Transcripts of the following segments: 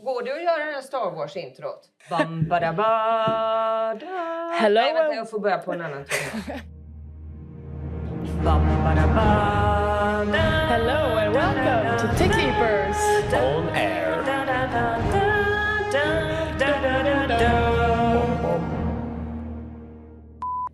Går det att göra den här Star Wars-introt? Hello. Nej, vänta, jag får börja på en annan ton. Hello and welcome to Teknikspranget On air.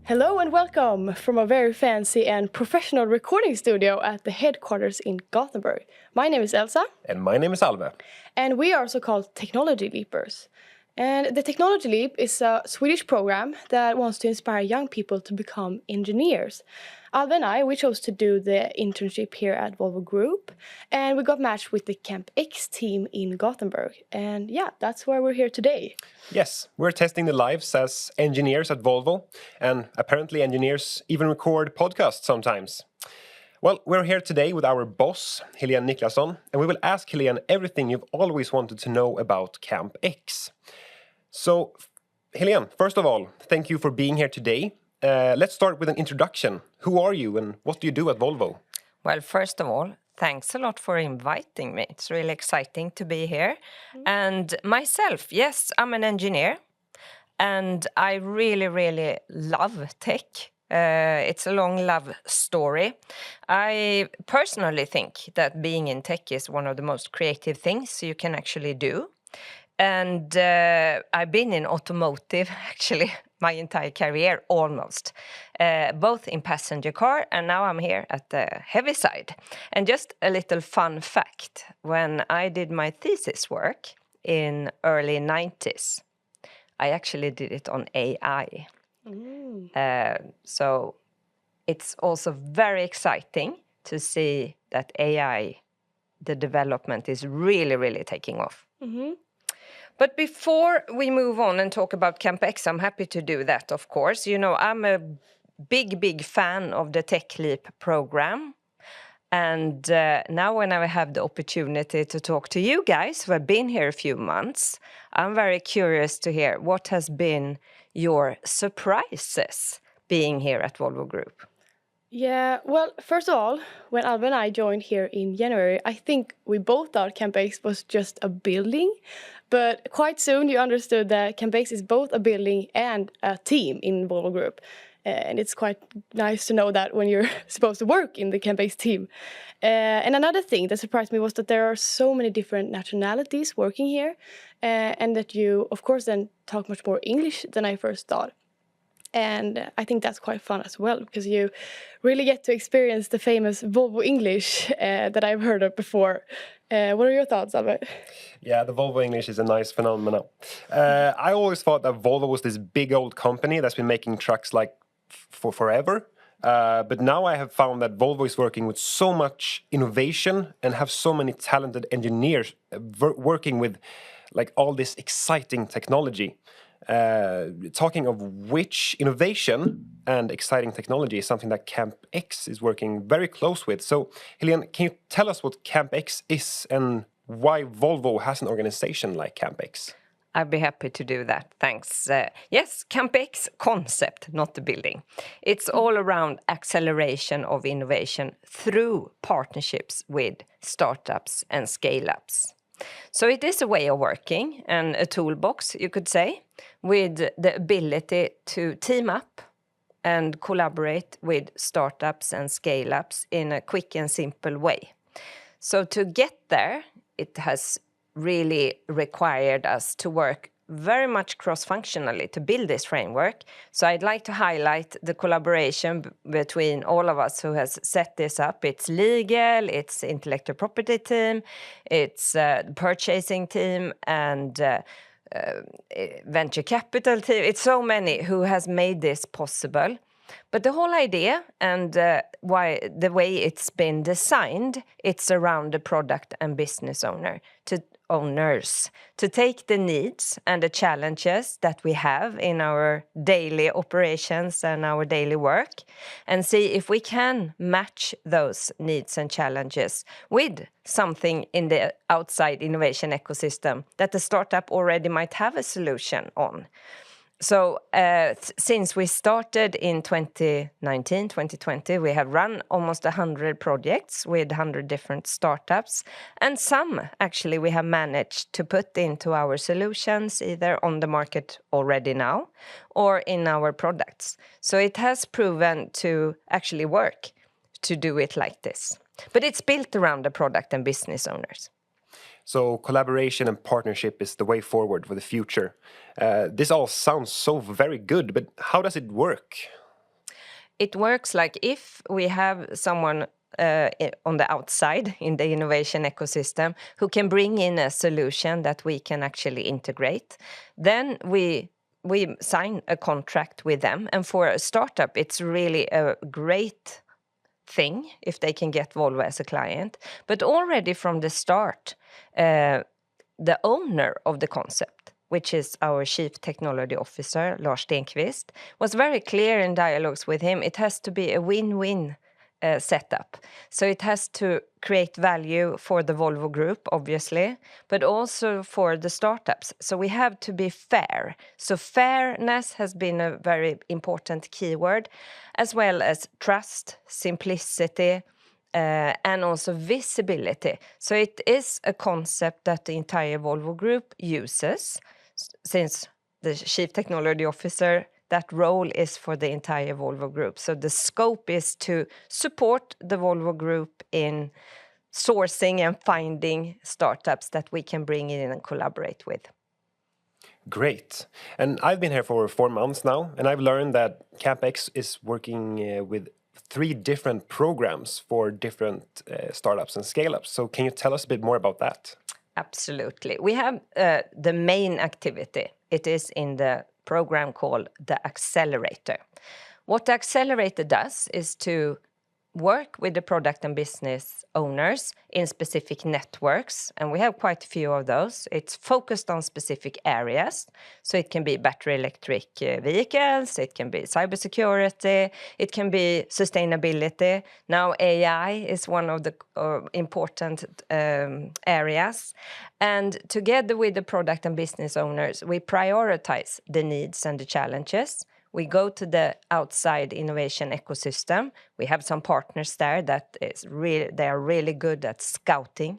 Hello and welcome from a very fancy and professional recording studio at the headquarters in Gothenburg. My name is Elsa. And my name is Alve. And we are also called Technology Leapers. And the Technology Leap is a Swedish program that wants to inspire young people to become engineers. Alve and I, we chose to do the internship here at Volvo Group. And we got matched with the CampX team in Gothenburg. And yeah, that's why we're here today. Yes, we're testing the lives as engineers at Volvo. And apparently engineers even record podcasts sometimes. Well, we're here today with our boss, Helene Niklasson. And we will ask Helene everything you've always wanted to know about CampX. So, Helene, first of all, thank you for being here today. Let's start with an introduction. Who are you and what do you do at Volvo? Well, first of all, thanks a lot for inviting me. It's really exciting to be here. And myself, yes, I'm an engineer. And I really, really love tech. It's a long love story. I personally think that being in tech is one of the most creative things you can actually do. And I've been in automotive, actually, my entire career, almost. Both in passenger car, and now I'm here at the heavy side. And just a little fun fact. When I did my thesis work in early 90s, I actually did it on AI. So it's also very exciting to see that AI, the development is really, really taking off. Mm-hmm. But before we move on and talk about CampX, I'm happy to do that, of course. You know, I'm a big fan of the Tech Leap program. And now when I have the opportunity to talk to you guys who have been here a few months, I'm very curious to hear what has been your surprises being here at Volvo Group. Yeah, well, first of all, when Alve and I joined here in January, I think we both thought CampX was just a building. But quite soon you understood that CampX is both a building and a team in Volvo Group. And it's quite nice to know that when you're supposed to work in the CampX team. And another thing that surprised me was that there are so many different nationalities working here. And that you, of course, then talk much more English than I first thought. And I think that's quite fun as well, because you really get to experience the famous Volvo English that I've heard of before. What are your thoughts, Alve? Yeah, the Volvo English is a nice phenomenon. I always thought that Volvo was this big old company that's been making trucks like for forever. But now I have found that Volvo is working with so much innovation and have so many talented engineers working with like all this exciting technology. Talking of which innovation and exciting technology is something that CampX is working very close with. So, Helene, can you tell us what CampX is and why Volvo has an organization like CampX? I'd be happy to do that, thanks. Yes, CampX concept, not the building. It's all around acceleration of innovation through partnerships with startups and scale-ups. So it is a way of working and a toolbox, you could say, with the ability to team up and collaborate with startups and scale-ups in a quick and simple way. So to get there, it has really required us to work very much cross-functionally to build this framework. So I'd like to highlight the collaboration between all of us who has set this up. It's legal, it's intellectual property team, it's purchasing team, and venture capital team. It's so many who has made this possible. But the whole idea and why the way it's been designed, it's around the product and business owners to take the needs and the challenges that we have in our daily operations and our daily work and see if we can match those needs and challenges with something in the outside innovation ecosystem that the startup already might have a solution on. So since we started in 2019, 2020, we have run almost 100 projects with 100 different startups. And some, actually, we have managed to put into our solutions, either on the market already now or in our products. So it has proven to actually work to do it like this. But it's built around the product and business owners. So collaboration and partnership is the way forward for the future. This all sounds so very good, but how does it work? It works like if we have someone on the outside in the innovation ecosystem who can bring in a solution that we can actually integrate, then we sign a contract with them. And for a startup, it's really a great thing if they can get Volvo as a client. But already from the start, the owner of the concept, which is our Chief Technology Officer, Lars Stenqvist, was very clear in dialogues with him. It has to be a win-win setup. So it has to create value for the Volvo Group, obviously, but also for the startups. So we have to be fair. So fairness has been a very important keyword, as well as trust, simplicity, and also visibility. So it is a concept that the entire Volvo Group uses, since the Chief Technology Officer, that role is for the entire Volvo Group. So the scope is to support the Volvo Group in sourcing and finding startups that we can bring in and collaborate with. Great. And I've been here for 4 months now, and I've learned that CampX is working with 3 different programs for different startups and scale-ups. So can you tell us a bit more about that? Absolutely. We have the main activity. It is in the program called the Accelerator. What the Accelerator does is to work with the product and business owners in specific networks, and we have quite a few of those. It's focused on specific areas, so it can be battery electric vehicles, it can be cybersecurity, it can be sustainability. Now AI is one of the important areas, and together with the product and business owners, we prioritize the needs and the challenges. We go to the outside innovation ecosystem. We have some partners there that they are really good at scouting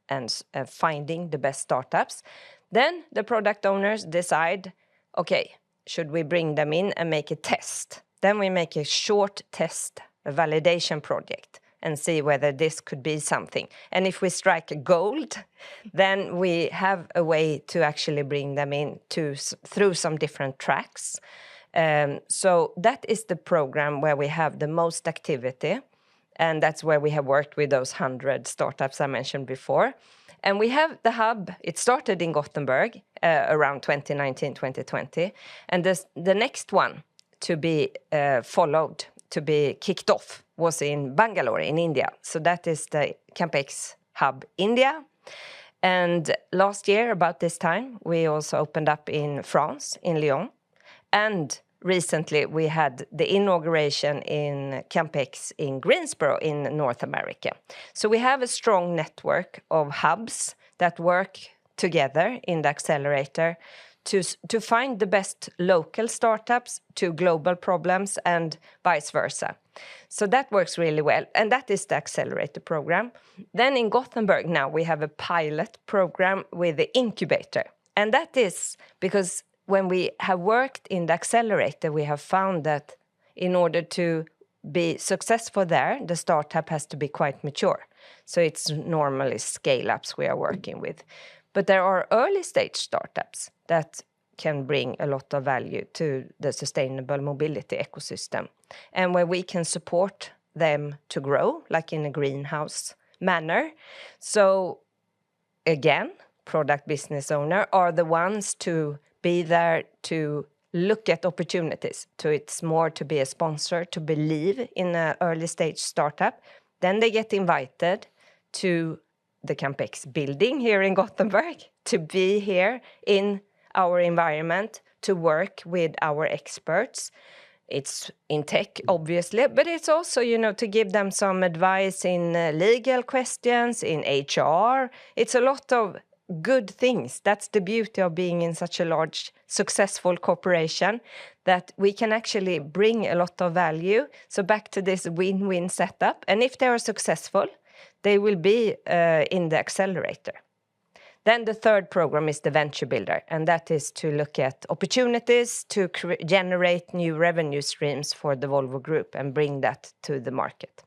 and finding the best startups. Then the product owners decide, okay, should we bring them in and make a test? Then we make a short test, a validation project, and see whether this could be something. And if we strike a gold, then we have a way to actually bring them in through some different tracks. So that is the program where we have the most activity, and that's where we have worked with those 100 startups I mentioned before. And we have the hub. It started in Gothenburg around 2019, 2020, and the next one to be followed, to be kicked off, was in Bangalore in India. So that is the CampX hub India. And last year, about this time, we also opened up in France, in Lyon. And recently, we had the inauguration in CampX in Greensboro in North America. So we have a strong network of hubs that work together in the accelerator to find the best local startups to global problems and vice versa. So that works really well. And that is the accelerator program. Then in Gothenburg now, we have a pilot program with the incubator. And that is because when we have worked in the accelerator, we have found that in order to be successful there, the startup has to be quite mature. So it's normally scale-ups we are working with. But there are early stage startups that can bring a lot of value to the sustainable mobility ecosystem, and where we can support them to grow, like in a greenhouse manner. So again, product business owner are the ones to be there to look at opportunities. So it's more to be a sponsor, to believe in an early stage startup. Then they get invited to the CampX building here in Gothenburg, to be here in our environment, to work with our experts. It's in tech, obviously, but it's also, to give them some advice in legal questions, in HR. It's a lot of good things. That's the beauty of being in such a large, successful corporation, that we can actually bring a lot of value. So back to this win-win setup. And if they are successful, they will be in the accelerator. Then the third program is the Venture Builder, and that is to look at opportunities to generate new revenue streams for the Volvo Group and bring that to the market.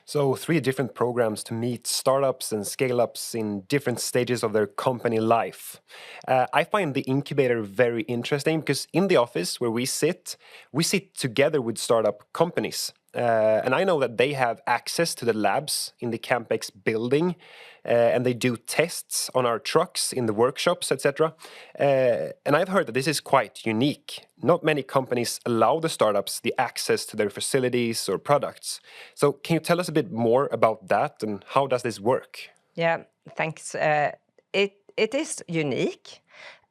So 3 different programs to meet startups and scale-ups in different stages of their company life. I find the incubator very interesting because in the office where we sit together with startup companies. And I know that they have access to the labs in the CampX building, and they do tests on our trucks in the workshops, etc. And I've heard that this is quite unique. Not many companies allow the startups the access to their facilities or products. So can you tell us a bit more about that and how does this work? Yeah, thanks. It is unique.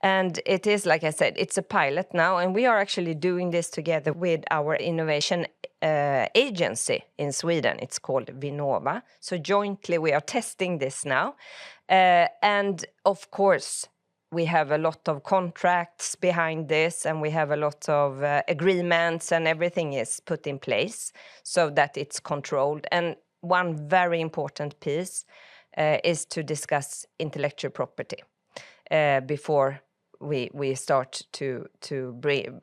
And it is, like I said, it's a pilot now, and we are actually doing this together with our innovation agency in Sweden. It's called Vinnova. So jointly we are testing this now. And of course, we have a lot of contracts behind this, and we have a lot of agreements, and everything is put in place so that it's controlled. And one very important piece is to discuss intellectual property before we start to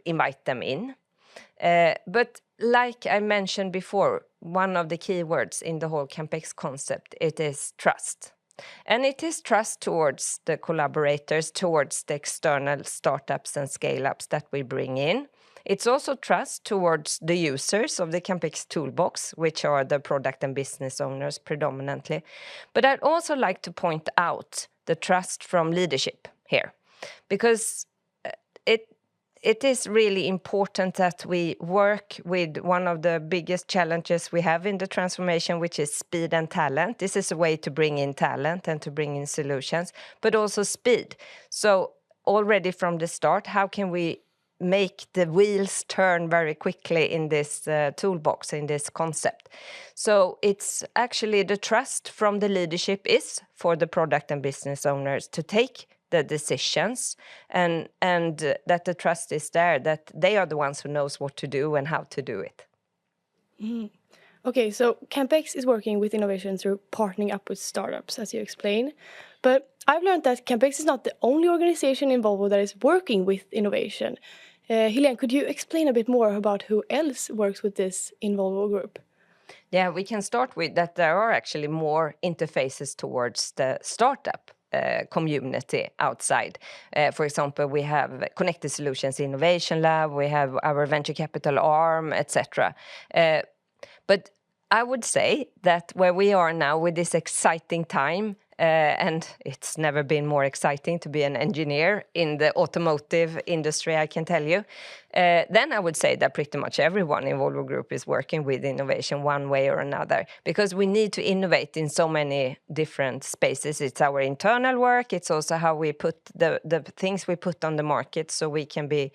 invite them in. But like I mentioned before, one of the key words in the whole CampX concept, it is trust. And it is trust towards the collaborators, towards the external startups and scale-ups that we bring in. It's also trust towards the users of the CampX toolbox, which are the product and business owners predominantly. But I'd also like to point out the trust from leadership here, because it is really important that we work with one of the biggest challenges we have in the transformation, which is speed and talent. This is a way to bring in talent and to bring in solutions, but also speed. So already from the start, how can we make the wheels turn very quickly in this toolbox, in this concept? So it's actually the trust from the leadership is for the product and business owners to take the decisions, and that the trust is there, that they are the ones who knows what to do and how to do it. Okay, so CampX is working with innovation through partnering up with startups, as you explained. But I've learned that CampX is not the only organization in Volvo that is working with innovation. Helene, could you explain a bit more about who else works with this in Volvo Group? Yeah, we can start with that there are actually more interfaces towards the startup community outside. For example, we have Connected Solutions Innovation Lab, we have our venture capital arm, etc. But I would say that where we are now with this exciting time, and it's never been more exciting to be an engineer in the automotive industry, I can tell you. Then I would say that pretty much everyone in Volvo Group is working with innovation one way or another, because we need to innovate in so many different spaces. It's our internal work. It's also how we put the things we put on the market, so we can be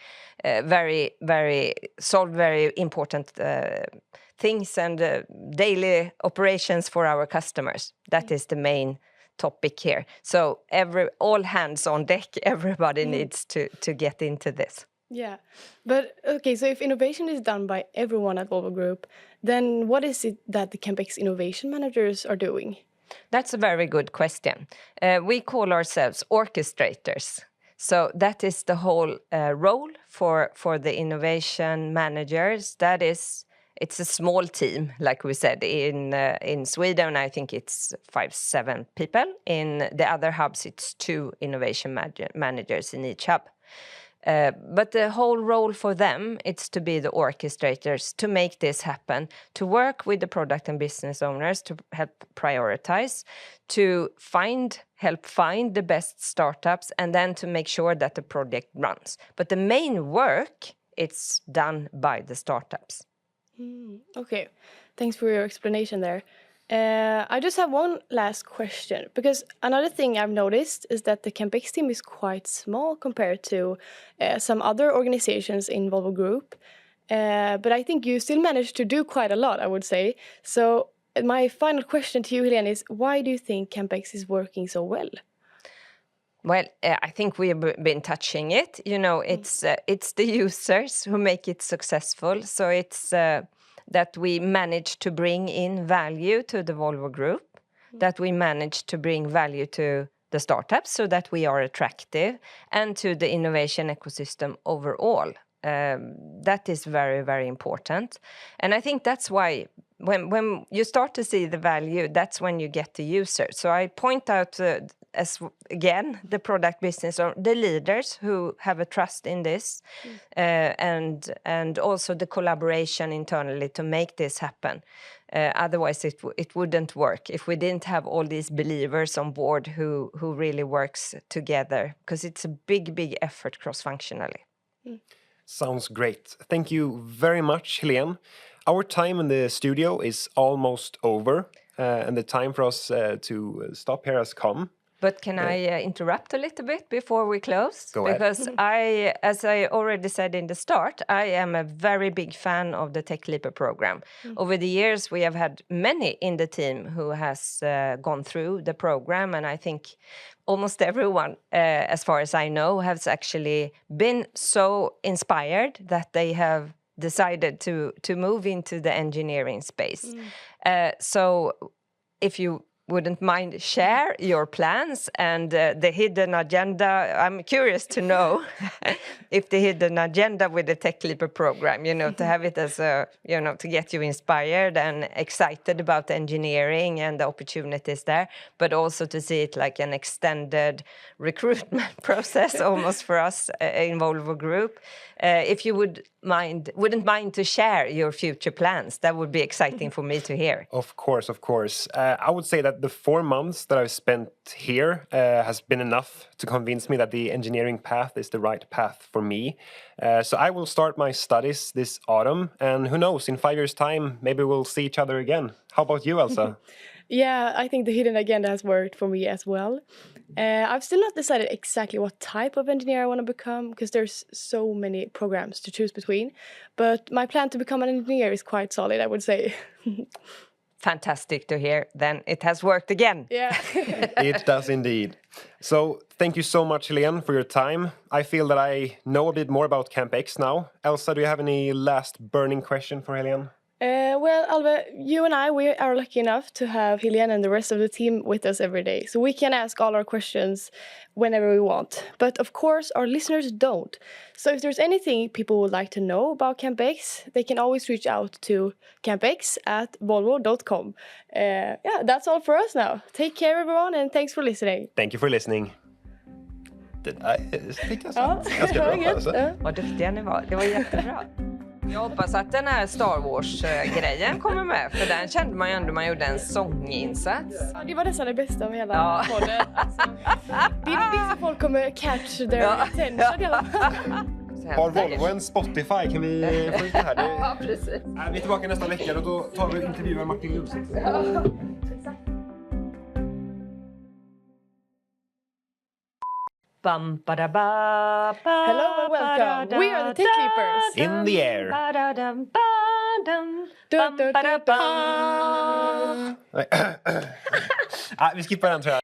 solve very important things and daily operations for our customers. That is the main topic here. So all hands on deck, everybody needs to get into this. Yeah, but okay, so if innovation is done by everyone at Volvo Group, then what is it that the CampX innovation managers are doing? That's a very good question. We call ourselves orchestrators. So that is the whole role for the innovation managers. That is, it's a small team, like we said, in Sweden. I think it's 5-7 people. In the other hubs, it's 2 innovation managers in each hub. But the whole role for them, it's to be the orchestrators, to make this happen, to work with the product and business owners, to help prioritize, to help find the best startups, and then to make sure that the project runs. But the main work, it's done by the startups. Okay, thanks for your explanation there. I just have one last question, because another thing I've noticed is that the CampX team is quite small compared to some other organizations in Volvo Group. But I think you still managed to do quite a lot, I would say. So my final question to you, Helene, is why do you think CampX is working so well? Well, I think we have been touching it. You know, it's the users who make it successful. So it's that we manage to bring in value to the Volvo Group, that we manage to bring value to the startups so that we are attractive, and to the innovation ecosystem overall. That is very, very important. And I think that's why when you start to see the value, that's when you get the user. So I point out as again the product business or the leaders who have a trust in this, and also the collaboration internally to make this happen. Otherwise it wouldn't work if we didn't have all these believers on board who really works together, because it's a big effort cross-functionally. Sounds great. Thank you very much, Helene. Our time in the studio is almost over, and the time for us to stop here has come. But can I interrupt a little bit before we close? Go ahead. Because as I already said in the start, I am a very big fan of the Tech Leaper program. Over the years, we have had many in the team who has gone through the program, and I think almost everyone, as far as I know, has actually been so inspired that they have decided to move into the engineering space. So if you wouldn't mind share your plans and the hidden agenda. I'm curious to know if the hidden agenda with the Tech Leaper program, you know, to have it as a, you know, to get you inspired and excited about engineering and the opportunities there, but also to see it like an extended recruitment process almost for us in Volvo Group. If you wouldn't mind to share your future plans, that would be exciting for me to hear. Of course, of course. I would say that the 4 months that I've spent here has been enough to convince me that the engineering path is the right path for me. So I will start my studies this autumn, and who knows, in 5 years' time, maybe we'll see each other again. How about you, Elsa? Yeah, I think the hidden agenda has worked for me as well. I've still not decided exactly what type of engineer I want to become, because there's so many programs to choose between. But my plan to become an engineer is quite solid, I would say. Fantastic to hear. Then it has worked again. Yeah. It does indeed. So thank you so much, Helene, for your time. I feel that I know a bit more about CampX now. Elsa, do you have any last burning question for Helene? Well, Alve, you and I, we are lucky enough to have Helene and the rest of the team with us every day. So we can ask all our questions whenever we want. But of course, our listeners don't. So if there's anything people would like to know about CampX, they can always reach out to campx@volvo.com. Yeah, that's all for us now. Take care, everyone, and thanks for listening. Thank you for listening. Jag tyckte jag sa ganska Ja, bra. gött. Alltså. Ja. Vad duktiga ni var. Det var jättebra. Jag hoppas att den här Star Wars-grejen kommer med, för den kände man ju ändå man gjorde en sånginsats. Ja, det var nästan det bästa med hela podden. Alltså, vissa folk kommer catch their attention i alla fall. Har Volvo en Spotify? Kan vi få ut det här? Ja, precis. Vi är tillbaka nästa vecka och då tar vi och intervjuar Martin Lundstedt. Bum, ba-da, ba, ba, Hello and welcome. We are the Tech Leapers. In the air. Ba-da-dum, ba-dum, bum, ba-da, ba. Nej. Vi skippar den, tror jag.